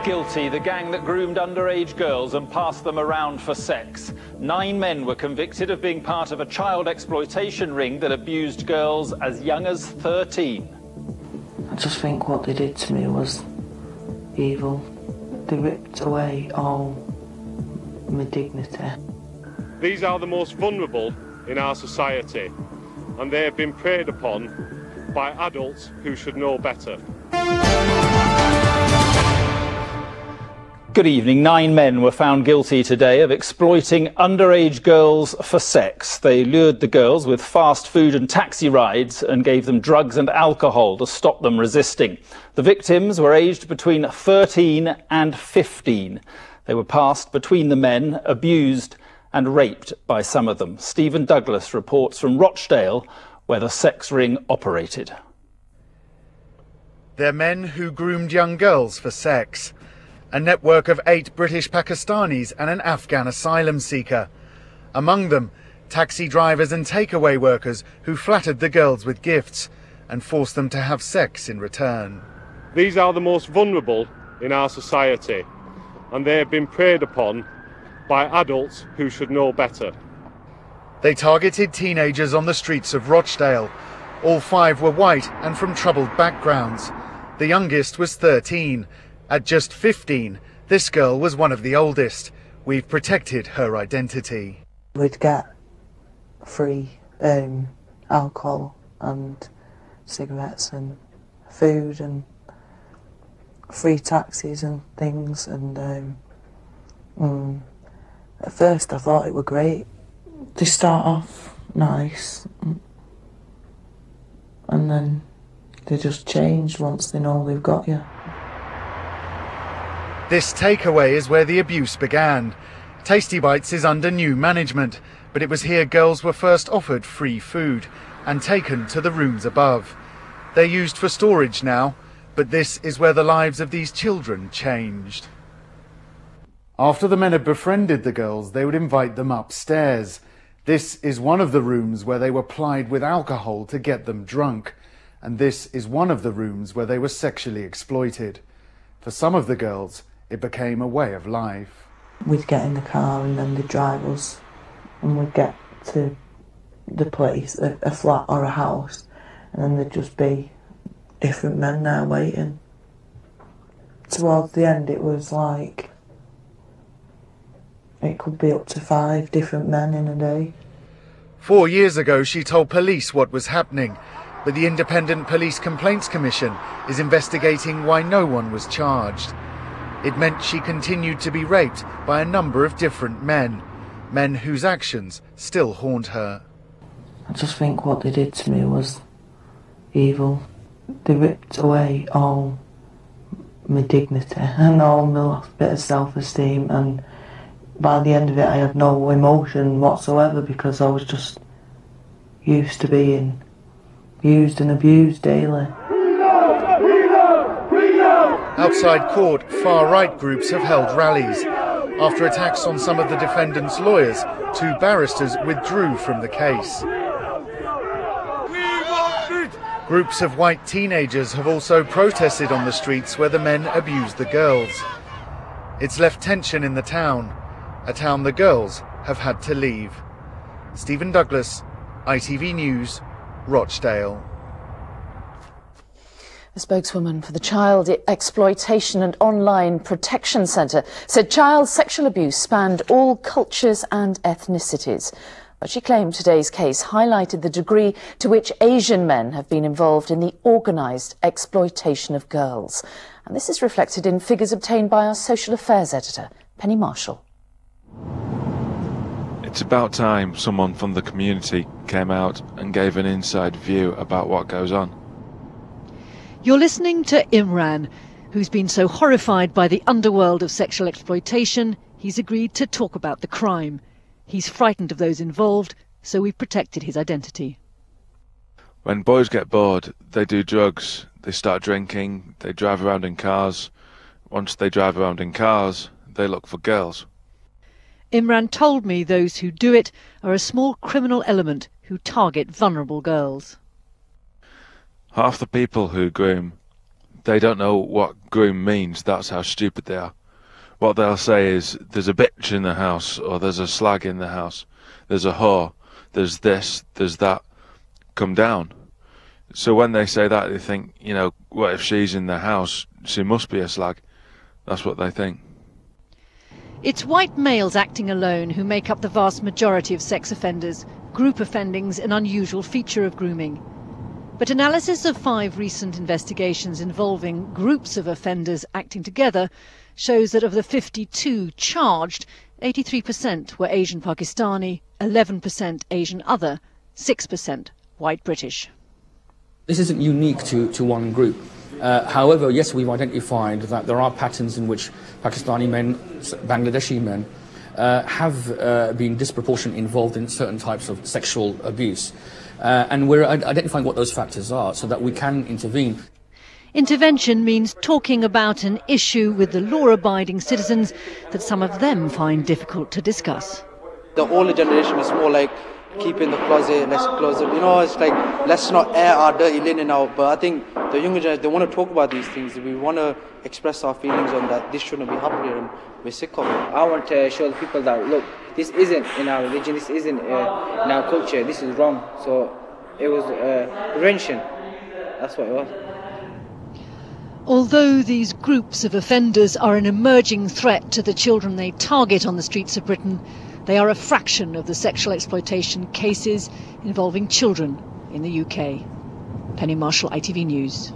Guilty, the gang that groomed underage girls and passed them around for sex. 9 men were convicted of being part of a child exploitation ring that abused girls as young as 13. I just think what they did to me was evil. They ripped away all my dignity. These are the most vulnerable in our society, and they have been preyed upon by adults who should know better. Good evening. 9 men were found guilty today of exploiting underage girls for sex. They lured the girls with fast food and taxi rides and gave them drugs and alcohol to stop them resisting. The victims were aged between 13 and 15. They were passed between the men, abused and raped by some of them. Stephen Douglas reports from Rochdale, where the sex ring operated. They're men who groomed young girls for sex. A network of 8 British Pakistanis and an Afghan asylum seeker. Among them, taxi drivers and takeaway workers who flattered the girls with gifts and forced them to have sex in return. These are the most vulnerable in our society, and they have been preyed upon by adults who should know better. They targeted teenagers on the streets of Rochdale. All 5 were white and from troubled backgrounds. The youngest was 13. At just 15, this girl was one of the oldest. We've protected her identity. We'd get free alcohol and cigarettes and food and free taxis and things, and at first I thought it were great. They start off nice and then they just change once they know they've got you. This takeaway is where the abuse began. Tasty Bites is under new management, but it was here girls were first offered free food and taken to the rooms above. They're used for storage now, but this is where the lives of these children changed. After the men had befriended the girls, they would invite them upstairs. This is one of the rooms where they were plied with alcohol to get them drunk, and this is one of the rooms where they were sexually exploited. For some of the girls, it became a way of life. We'd get in the car and then they'd drive us and we'd get to the place, a flat or a house, and then there'd just be different men there waiting. Towards the end it was like, it could be up to 5 different men in a day. 4 years ago she told police what was happening, but the Independent Police Complaints Commission is investigating why no one was charged. It meant she continued to be raped by a number of different men whose actions still haunt her. I just think what they did to me was evil. They ripped away all my dignity and all my last bit of self-esteem, and by the end of it I had no emotion whatsoever because I was just used to being used and abused daily. Outside court, far-right groups have held rallies. After attacks on some of the defendants' lawyers, 2 barristers withdrew from the case. Groups of white teenagers have also protested on the streets where the men abused the girls. It's left tension in the town, a town the girls have had to leave. Stephen Douglas, ITV News, Rochdale. A spokeswoman for the Child Exploitation and Online Protection Centre said child sexual abuse spanned all cultures and ethnicities. But she claimed today's case highlighted the degree to which Asian men have been involved in the organised exploitation of girls. And this is reflected in figures obtained by our social affairs editor, Penny Marshall. It's about time someone from the community came out and gave an inside view about what goes on. You're listening to Imran, who's been so horrified by the underworld of sexual exploitation, he's agreed to talk about the crime. He's frightened of those involved, so we've protected his identity. When boys get bored, they do drugs, they start drinking, they drive around in cars. Once they drive around in cars, they look for girls. Imran told me those who do it are a small criminal element who target vulnerable girls. Half the people who groom they don't know what groom means. That's how stupid they are. What they'll say is, there's a bitch in the house, or there's a slag in the house, there's a whore, there's this, there's that, come down. So when they say that, they think, you know, what if she's in the house? She must be a slag. That's what they think. It's white males acting alone who make up the vast majority of sex offenders. Group offending's an unusual feature of grooming. But analysis of 5 recent investigations involving groups of offenders acting together shows that of the 52 charged, 83% were Asian Pakistani, 11% Asian other, 6% white British. This isn't unique to one group. However, yes, we've identified that there are patterns in which Pakistani men, Bangladeshi men, have been disproportionately involved in certain types of sexual abuse. And we're identifying what those factors are so that we can intervene. Intervention means talking about an issue with the law-abiding citizens that some of them find difficult to discuss. The older generation is more like, keep in the closet, let's close it. You know, it's like, let's not air our dirty linen out. But I think the younger generation, they want to talk about these things. We want to express our feelings on that this shouldn't be happening, and we're sick of it. I want to show the people that, look, this isn't in our religion, this isn't in our culture, this is wrong. So it was prevention. That's what it was. Although these groups of offenders are an emerging threat to the children they target on the streets of Britain, they are a fraction of the sexual exploitation cases involving children in the UK. Penny Marshall, ITV News.